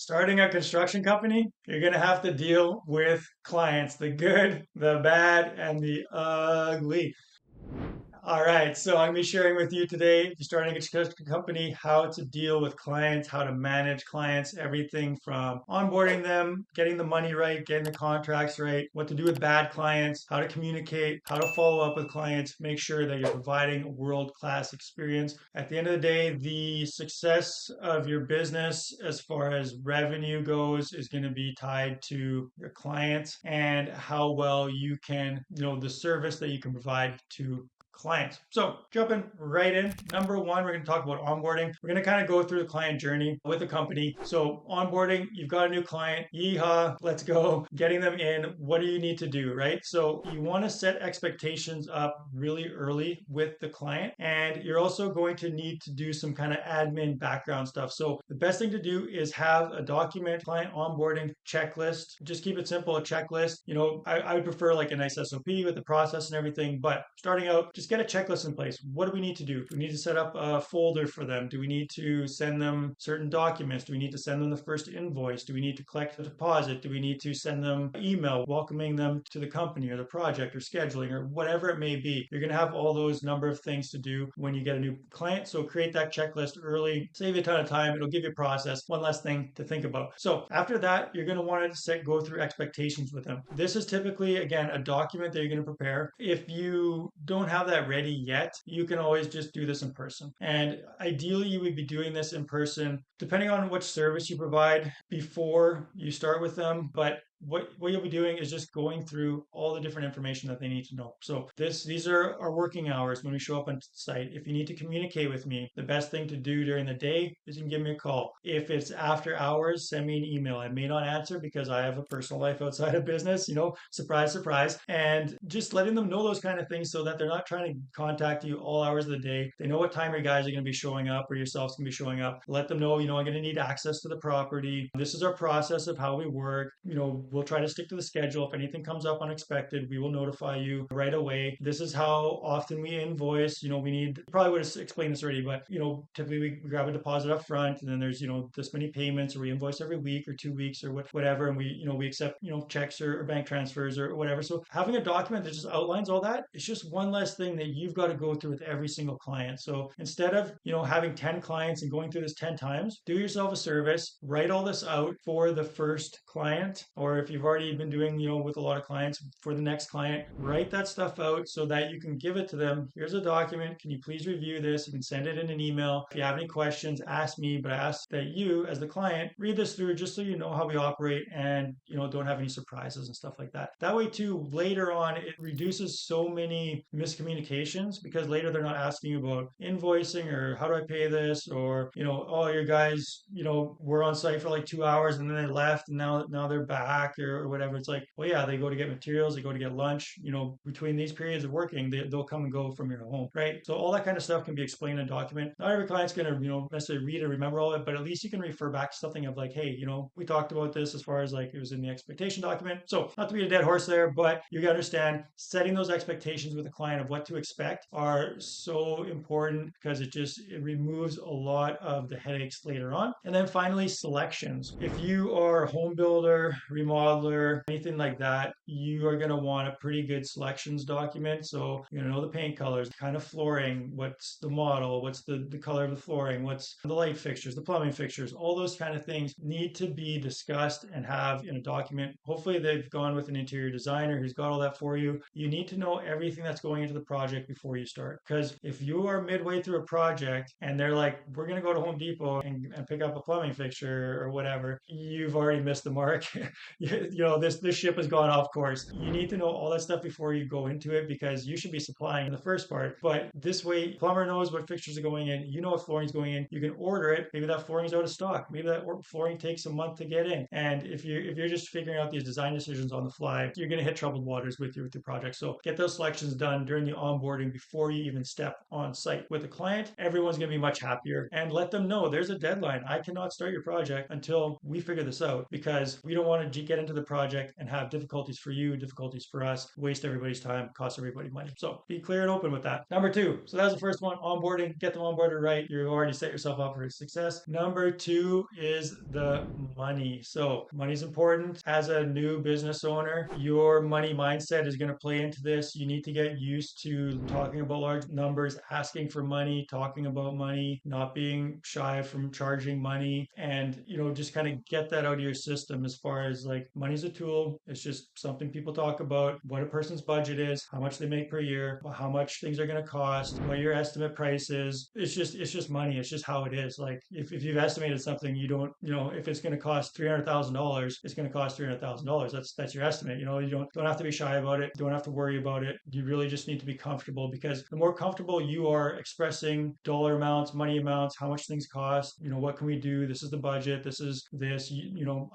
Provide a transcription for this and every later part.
Starting a construction company, you're going to have to deal with clients, the good, the bad, and the ugly. All right, so I'm going to be sharing with you today, if you're starting a construction company, how to deal with clients, how to manage clients, everything from onboarding them, getting the money right, getting the contracts right, what to do with bad clients, how to communicate, how to follow up with clients, make sure that you're providing a world-class experience. At the end of the day, the success of your business as far as revenue goes is going to be tied to your clients and how well you can, the service that you can provide to clients. So jumping right in, number one, we're going to talk about onboarding. We're going to kind of go through the client journey with the company. So onboarding, you've got a new client, yeehaw, let's go, getting them in. What do you need to do, right? So you want to set expectations up really early with the client, and you're also going to need to do some kind of admin background stuff. So the best thing to do is have a document client onboarding checklist. Just keep it simple, a checklist. I would prefer like a nice SOP with the process and everything, but starting out, just get a checklist in place. What do we need to do? Do we need to set up a folder for them? Do we need to send them certain documents? Do we need to send them the first invoice? Do we need to collect the deposit? Do we need to send them email welcoming them to the company or the project or scheduling or whatever it may be? You're going to have all those number of things to do when you get a new client. So create that checklist early, save you a ton of time. It'll give you a process, one less thing to think about. So after that, you're going to want to go through expectations with them. This is typically, again, a document that you're going to prepare. If you don't have that ready yet, you can always just do this in person. And ideally, you would be doing this in person, depending on which service you provide before you start with them. But what you'll be doing is just going through all the different information that they need to know. So these are our working hours when we show up on site. If you need to communicate with me, the best thing to do during the day is you can give me a call. If it's after hours, send me an email. I may not answer because I have a personal life outside of business, surprise, surprise. And just letting them know those kind of things so that they're not trying to contact you all hours of the day. They know what time your guys are going to be showing up or yourselves going to be showing up. Let them know, I'm going to need access to the property. This is our process of how we work. We'll try to stick to the schedule. If anything comes up unexpected, we will notify you right away. This is how often we invoice. Probably would have explained this already, but typically we grab a deposit up front, and then there's this many payments, or we invoice every week or 2 weeks or whatever, and we accept checks or bank transfers or whatever. So having a document that just outlines all that, it's just one less thing that you've got to go through with every single client. So instead of having 10 clients and going through this 10 times, do yourself a service, write all this out for the first client, or if you've already been doing, with a lot of clients, for the next client, write that stuff out so that you can give it to them. Here's a document. Can you please review this? You can send it in an email. If you have any questions, ask me, but I ask that you, as the client, read this through just so you know how we operate and, don't have any surprises and stuff like that. That way, too, later on, it reduces so many miscommunications because later they're not asking you about invoicing or how do I pay this, or, oh, your guys, were on site for like 2 hours and then they left and now they're back or whatever. It's like, well, yeah, they go to get materials, they go to get lunch, between these periods of working, they'll come and go from your home, right? So all that kind of stuff can be explained in a document. Not every client's going to, necessarily read or remember all of it, but at least you can refer back to something of like, hey, we talked about this as far as like it was in the expectation document. So not to be a dead horse there, but you gotta understand setting those expectations with the client of what to expect are so important because it removes a lot of the headaches later on. And then finally, selections. If you are a home builder, remodeler, anything like that, you are going to want a pretty good selections document. So you're going to know the paint colors, the kind of flooring, what's the model, what's the color of the flooring, what's the light fixtures, the plumbing fixtures, all those kind of things need to be discussed and have in a document. Hopefully they've gone with an interior designer who's got all that for you. You need to know everything that's going into the project before you start. Because if you are midway through a project and they're like, we're going to go to Home Depot and pick up a plumbing fixture or whatever, you've already missed the mark. This ship has gone off course. You need to know all that stuff before you go into it because you should be supplying in the first part. But this way, plumber knows what fixtures are going in. You know what flooring's going in. You can order it. Maybe that flooring's out of stock. Maybe that flooring takes a month to get in. And if you're just figuring out these design decisions on the fly, you're going to hit troubled waters with your project. So get those selections done during the onboarding before you even step on site with the client. Everyone's going to be much happier, and let them know there's a deadline. I cannot start your project until we figure this out because we don't want to get into the project and have difficulties for you, difficulties for us, waste everybody's time, cost everybody money. So be clear and open with that. Number two, so that's the first one, onboarding, get them onboarded right. You've already set yourself up for success. Number two is the money. So money's important. As a new business owner, your money mindset is going to play into this. You need to get used to talking about large numbers, asking for money, talking about money, not being shy from charging money, and just kind of get that out of your system as far as like money's a tool. It's just something people talk about, what a person's budget is, how much they make per year, how much things are going to cost, what your estimate price is. It's just money. It's just how it is. Like if you've estimated something, you don't, if it's going to cost $300,000, it's going to cost $300,000. That's your estimate. You don't have to be shy about it. Don't have to worry about it. You really just need to be comfortable, because the more comfortable you are expressing dollar amounts, money amounts, how much things cost, what can we do? This is the budget. This is this.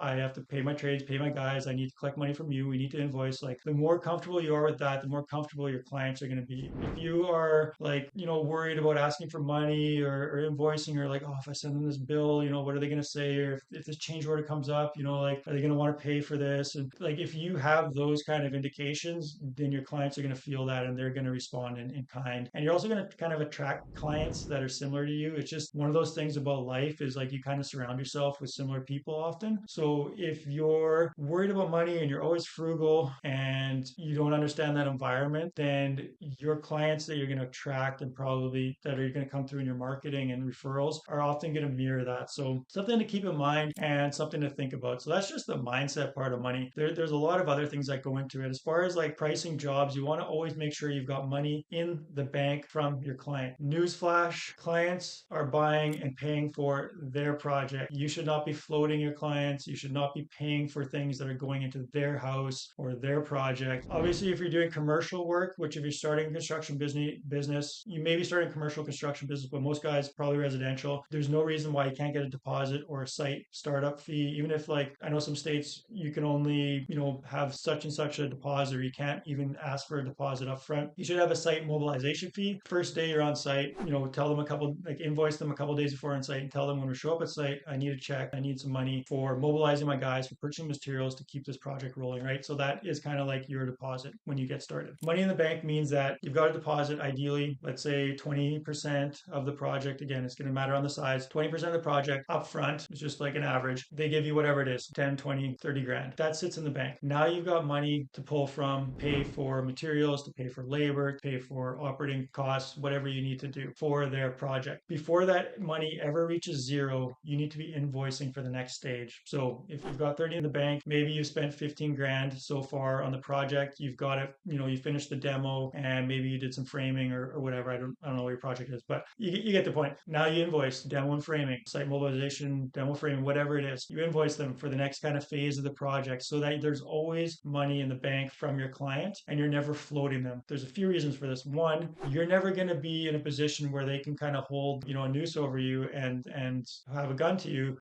I have to pay my trades, pay my guys. I need to collect money from you. We need to invoice. Like the more comfortable you are with that, the more comfortable your clients are going to be. If you are like, worried about asking for money or invoicing, or like, oh, if I send them this bill, what are they going to say? Or if this change order comes up, like, are they going to want to pay for this? And like, if you have those kind of indications, then your clients are going to feel that and they're going to respond in kind. And you're also going to kind of attract clients that are similar to you. It's just one of those things about life is like you kind of surround yourself with similar people often. So if you're worried about money and you're always frugal and you don't understand that environment, then your clients that you're going to attract and probably that are going to come through in your marketing and referrals are often going to mirror that. So something to keep in mind and something to think about. So that's just the mindset part of money. There's a lot of other things that go into it. As far as like pricing jobs, you want to always make sure you've got money in the bank from your client. Newsflash, clients are buying and paying for their project. You should not be floating your clients. You should not be paying for things that are going into their house or their project. Obviously, if you're doing commercial work, which if you're starting a construction business, you may be starting commercial construction business, but most guys probably residential. There's no reason why you can't get a deposit or a site startup fee, even if like I know some states you can only, have such and such a deposit, or you can't even ask for a deposit up front. You should have a site mobilization fee. First day you're on site, tell them invoice them a couple days before on site and tell them when we show up at site, I need a check, I need some money for mobilizing my guys, for purchasing materials to keep this project rolling, right? So that is kind of like your deposit when you get started. Money in the bank means that you've got a deposit, ideally, let's say 20% of the project. Again, it's going to matter on the size. 20% of the project up front is just like an average. They give you whatever it is, 10, 20, 30 grand. That sits in the bank. Now you've got money to pull from, pay for materials, to pay for labor, to pay for operating costs, whatever you need to do for their project. Before that money ever reaches zero, you need to be invoicing for the next stage. So if you've got 30 in the bank, maybe you spent 15 grand so far on the project. You've got it, you finished the demo and maybe you did some framing or whatever. I don't know what your project is, but you get the point. Now you invoice demo and framing, site mobilization, demo framing, whatever it is. You invoice them for the next kind of phase of the project so that there's always money in the bank from your client and you're never floating them. There's a few reasons for this. One, you're never going to be in a position where they can kind of hold, a noose over you and have a gun to you,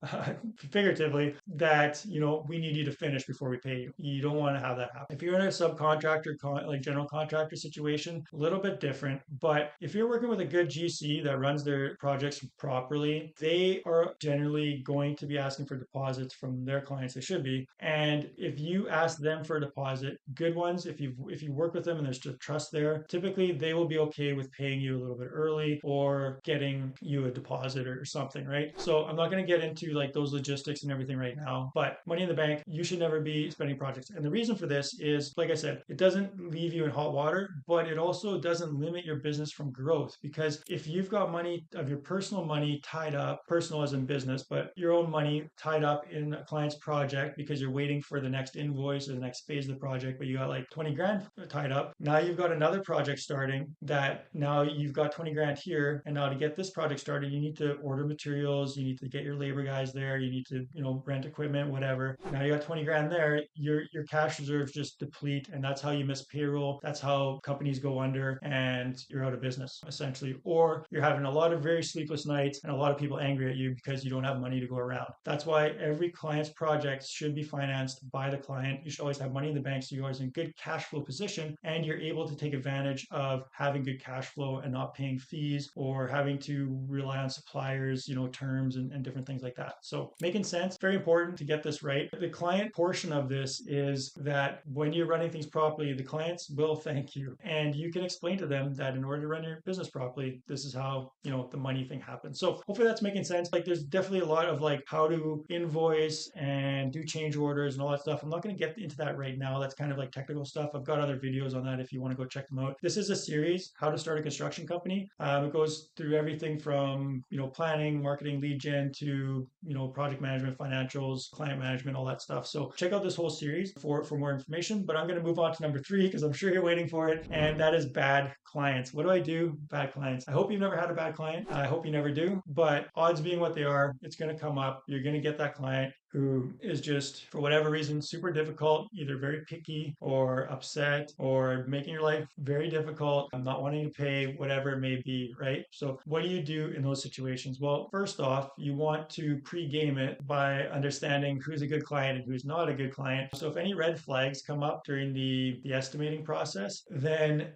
figuratively, that, we need you to finish before we pay you. You don't want to have that happen. If you're in a subcontractor, like general contractor situation, a little bit different. But if you're working with a good GC that runs their projects properly, they are generally going to be asking for deposits from their clients. They should be. And if you ask them for a deposit, good ones, if you work with them and there's just trust there, typically they will be okay with paying you a little bit early or getting you a deposit or something, right? So I'm not going to get into like those logistics and everything right now, but money in the bank, you should never be spending projects. And the reason for this is, like I said, it doesn't leave you in hot water, but it also doesn't limit your business from growth. Because if you've got money of your personal money tied up, personal as in business, but your own money tied up in a client's project because you're waiting for the next invoice or the next phase of the project, but you got like 20 grand tied up. Now you've got another project starting that now you've got 20 grand here. And now to get this project started, you need to order materials, you need to get your labor guys there, you need to, rent equipment, whatever. Now you got 20 grand there, your cash reserves just deplete, and that's how you miss payroll. That's how companies go under and you're out of business, essentially. Or you're having a lot of very sleepless nights and a lot of people angry at you because you don't have money to go around. That's why every client's project should be financed by the client. You should always have money in the bank so you're always in good cash flow position and you're able to take advantage of having good cash flow and not paying fees or having to rely on suppliers, terms and different things like that. So making sense, very important to get this right. The client portion of this is that when you're running things properly, the clients will thank you. And you can explain to them that in order to run your business properly, this is how, the money thing happens. So hopefully that's making sense. Like there's definitely a lot of like how to invoice and do change orders and all that stuff. I'm not going to get into that right now. That's kind of like technical stuff. I've got other videos on that if you want to go check them out. This is a series, How to Start a Construction Company. It goes through everything from, planning, marketing, lead gen to, project management, financials, client management, all that stuff. So check out this whole series for more information. But I'm going to move on to number 3 because I'm sure you're waiting for it. And that is bad clients. What do I do? Bad clients. I hope you've never had a bad client. I hope you never do. But odds being what they are, it's going to come up. You're going to get that client who is just, for whatever reason, super difficult, either very picky or upset or making your life very difficult, not wanting to pay, whatever it may be, right? So what do you do in those situations? Well, first off, you want to pre-game it by understanding who's a good client and who's not a good client. So if any red flags come up during the estimating process, then,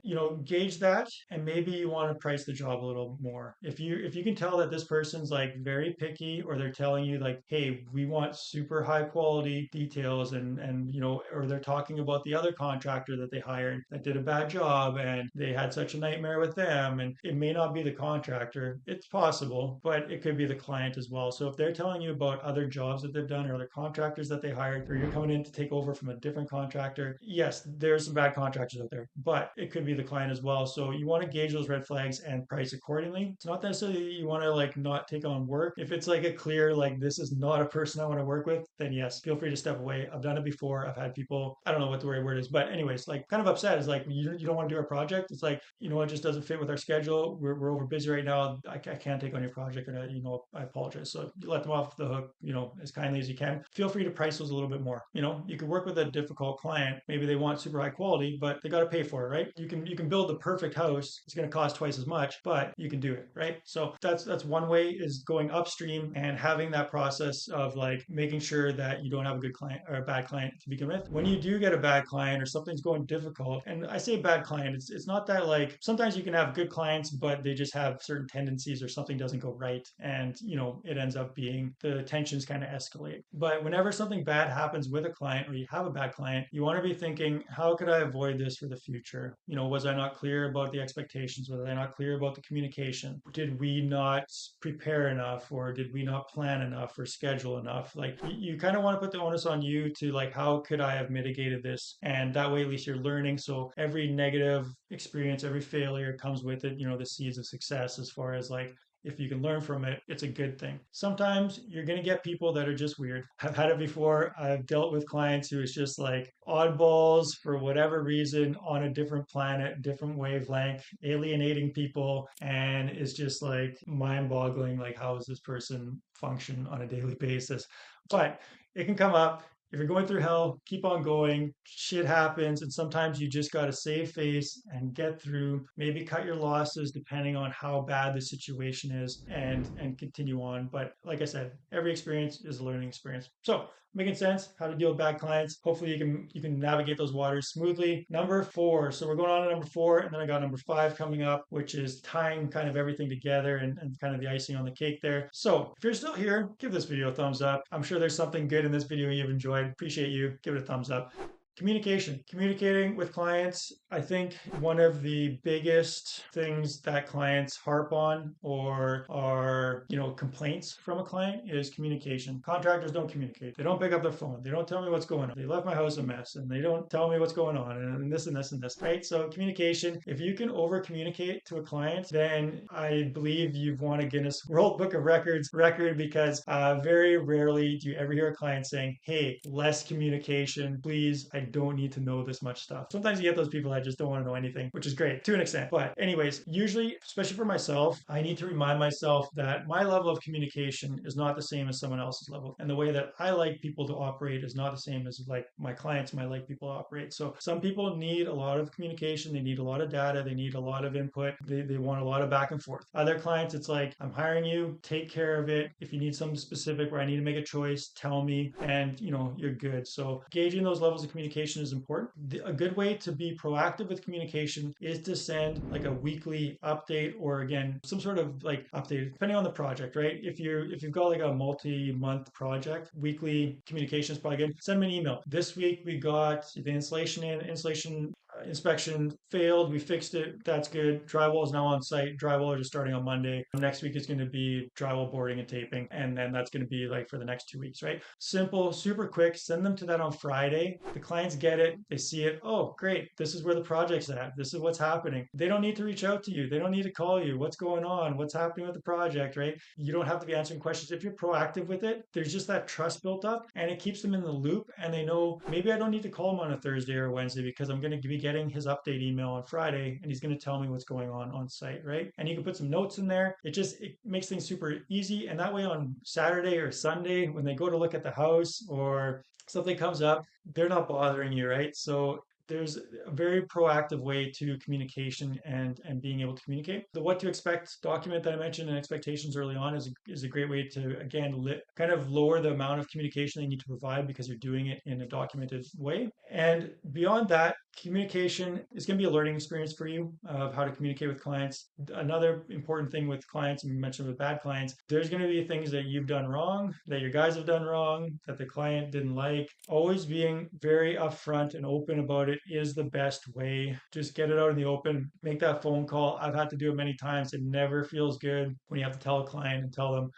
gauge that, and maybe you want to price the job a little more. If you can tell that this person's like very picky, or they're telling you like, hey, we want super high quality details, and or they're talking about the other contractor that they hired that did a bad job and they had such a nightmare with them, and it may not be the contractor. It's possible, but it could be the client as well. So if they're telling you about other jobs that they've done or other contractors that they hired, or you're coming in to take over from a different contractor, yes, there's some bad contractors out there, but it could be the client as well. So you want to gauge those red flags and price accordingly. It's not necessarily you want to like not take on work. If it's like a clear, like this is not a person I want to work with, then yes, feel free to step away. I've done it before. I've had people, I don't know what the right word is, but anyways, like kind of upset is like, you don't want to do our project. It's like, it just doesn't fit with our schedule. We're over busy right now. I can't take on your project, and I apologize. So you let them off the hook, as kindly as you can. Feel free to price those a little bit more. You could work with a difficult client. Maybe they want super high quality, but they got to pay for it, right? You can build the perfect house. It's going to cost twice as much, but you can do it, right? So that's one way, is going upstream and having that process of like making sure that you don't have a good client or a bad client to begin with. When you do get a bad client or something's going difficult, and I say bad client, it's not that like sometimes you can have good clients, but they just have certain tendencies or something doesn't go right, and it ends up being the tensions kind of escalate. But whenever something bad happens with a client or you have a bad client, you want to be thinking, how could I avoid this for the future? Was I not clear about the expectations? Was I not clear about the communication? Did we not prepare enough, or did we not plan enough or schedule enough? Like you kind of want to put the onus on you to like, how could I have mitigated this? And that way, at least you're learning. So every negative experience, every failure comes with it, the seeds of success, as far as like, if you can learn from it, it's a good thing. Sometimes you're going to get people that are just weird. I've had it before. I've dealt with clients who is just like oddballs for whatever reason, on a different planet, different wavelength, alienating people, and it's just like mind boggling. Like, how does this person function on a daily basis? But it can come up. If you're going through hell, keep on going. Shit happens, and sometimes you just got to save face and get through. Maybe cut your losses depending on how bad the situation is, and continue on. But like I said, every experience is a learning experience. So, making sense how to deal with bad clients. Hopefully you can navigate those waters smoothly. Number 4. So we're going on to number 4, and then I got number 5 coming up, which is tying kind of everything together, and kind of the icing on the cake there. So if you're still here, give this video a thumbs up. I'm sure there's something good in this video you've enjoyed. Appreciate you. Give it a thumbs up. Communicating with clients. I think one of the biggest things that clients harp on, or are, complaints from a client, is communication. Contractors don't communicate. They don't pick up their phone. They don't tell me what's going on. They left my house a mess, and they don't tell me what's going on, and this and this and this, right? So communication, if you can over communicate to a client, then I believe you've won a Guinness World Book of Records record, because very rarely do you ever hear a client saying, hey, less communication, please. I don't need to know this much stuff. Sometimes you get those people that just don't want to know anything, which is great to an extent. But anyways, usually, especially for myself, I need to remind myself that my level of communication is not the same as someone else's level. And the way that I like people to operate is not the same as like my clients might like people to operate. So some people need a lot of communication. They need a lot of data. They need a lot of input. They want a lot of back and forth. Other clients, it's like, I'm hiring you, take care of it. If you need something specific where I need to make a choice, tell me, and you're good. So gauging those levels of communication communication is important. A good way to be proactive with communication is to send like a weekly update, or again, some sort of like update, depending on the project, right? If you've got like a multi-month project, weekly communication is probably good. Send them an email. This week we got the insulation inspection failed. We fixed it. That's good. Drywall is now on site. Drywall is starting on Monday. Next week is going to be drywall boarding and taping. And then that's going to be like for the next 2 weeks, right? Simple, super quick. Send them to that on Friday. The clients get it. They see it. Oh, great. This is where the project's at. This is what's happening. They don't need to reach out to you. They don't need to call you. What's going on? What's happening with the project, right? You don't have to be answering questions. If you're proactive with it, there's just that trust built up, and it keeps them in the loop, and they know maybe I don't need to call them on a Thursday or a Wednesday because I'm going to be getting his update email on Friday, and he's going to tell me what's going on site, right? And you can put some notes in there. It makes things super easy, and that way on Saturday or Sunday when they go to look at the house or something comes up, they're not bothering you, right? So there's a very proactive way to communication and being able to communicate. The what to expect document that I mentioned and expectations early on is a great way to, again, kind of lower the amount of communication they need to provide because you're doing it in a documented way. And beyond that, communication is going to be a learning experience for you of how to communicate with clients. Another important thing with clients, and we mentioned with bad clients, there's going to be things that you've done wrong, that your guys have done wrong, that the client didn't like. Always being very upfront and open about it is the best way. Just get it out in the open, make that phone call. I've had to do it many times. It never feels good when you have to tell a client and tell them,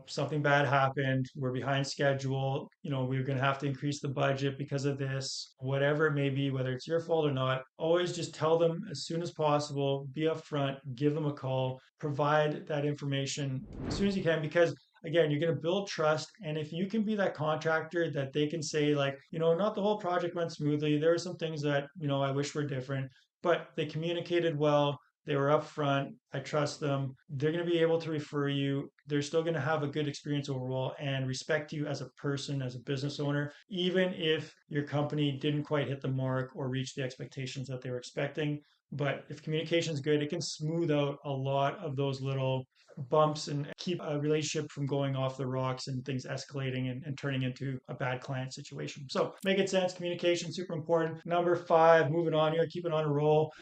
something bad happened. We're behind schedule. We're going to have to increase the budget because of this, whatever it may be, whether it's your fault or not. Always just tell them as soon as possible, be upfront, give them a call, provide that information as soon as you can, because again, you're going to build trust. And if you can be that contractor that they can say, like, not the whole project went smoothly. There are some things that, I wish were different, but they communicated well. They were upfront. I trust them. They're going to be able to refer you. They're still going to have a good experience overall and respect you as a person, as a business owner, even if your company didn't quite hit the mark or reach the expectations that they were expecting. But if communication is good, it can smooth out a lot of those little bumps and keep a relationship from going off the rocks and things escalating and turning into a bad client situation. So making sense, communication, super important. Number 5, moving on here, keep it on a roll.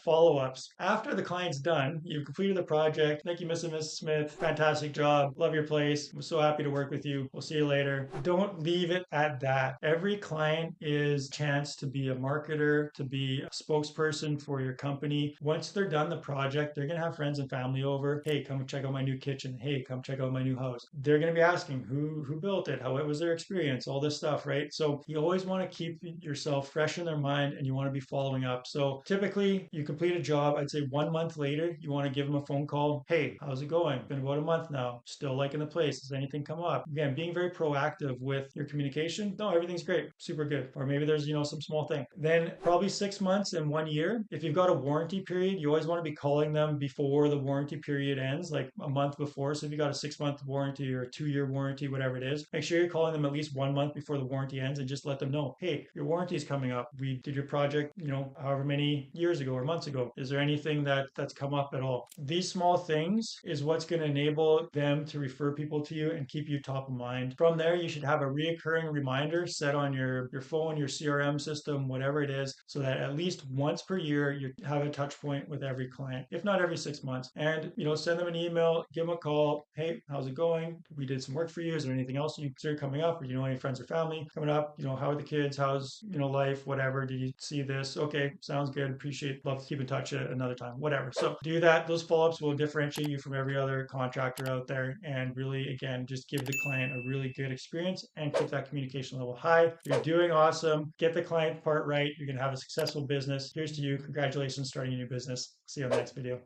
Follow-ups. After the client's done, you've completed the project. Thank you, Mr. and Mrs. Smith. Fantastic job. Love your place. I'm so happy to work with you. We'll see you later. Don't leave it at that. Every client is a chance to be a marketer, to be a spokesperson for your company. Once they're done the project, they're going to have friends and family over. Hey, come check out my new kitchen. Hey, come check out my new house. They're going to be asking who built it, how it was their experience, all this stuff, right? So you always want to keep yourself fresh in their mind, and you want to be following up. So typically you complete a job, I'd say 1 month later, you want to give them a phone call. Hey, how's it going? Been about a month now. Still liking the place. Has anything come up? Again, being very proactive with your communication. No, everything's great. Super good. Or maybe there's, some small thing. Then probably 6 months and 1 year. If you've got a warranty period, you always want to be calling them before the warranty period ends, like a month before. So if you got a 6-month warranty or a 2-year warranty, whatever it is, make sure you're calling them at least 1 month before the warranty ends and just let them know, hey, your warranty is coming up. We did your project, however many years ago or months ago. Is there anything that's come up at all? These small things is what's going to enable them to refer people to you and keep you top of mind. From there, you should have a reoccurring reminder set on your phone, your CRM system, whatever it is, so that at least once per year you have a touch point with every client, if not every 6 months. And send them an email, give them a call. Hey, how's it going? We did some work for you. Is there anything else you consider coming up? Or any friends or family coming up? How are the kids? How's life? Whatever. Did you see this? Okay, sounds good. Appreciate. Love to keep in touch at another time. Whatever. So do that. Those follow-ups will differentiate you from every other contractor out there, and really, again, just give the client a really good experience and keep that communication level high. You're doing awesome. Get the client part right. You're going to have a successful business. Here's to you. Congratulations starting a new business. See you on the next video.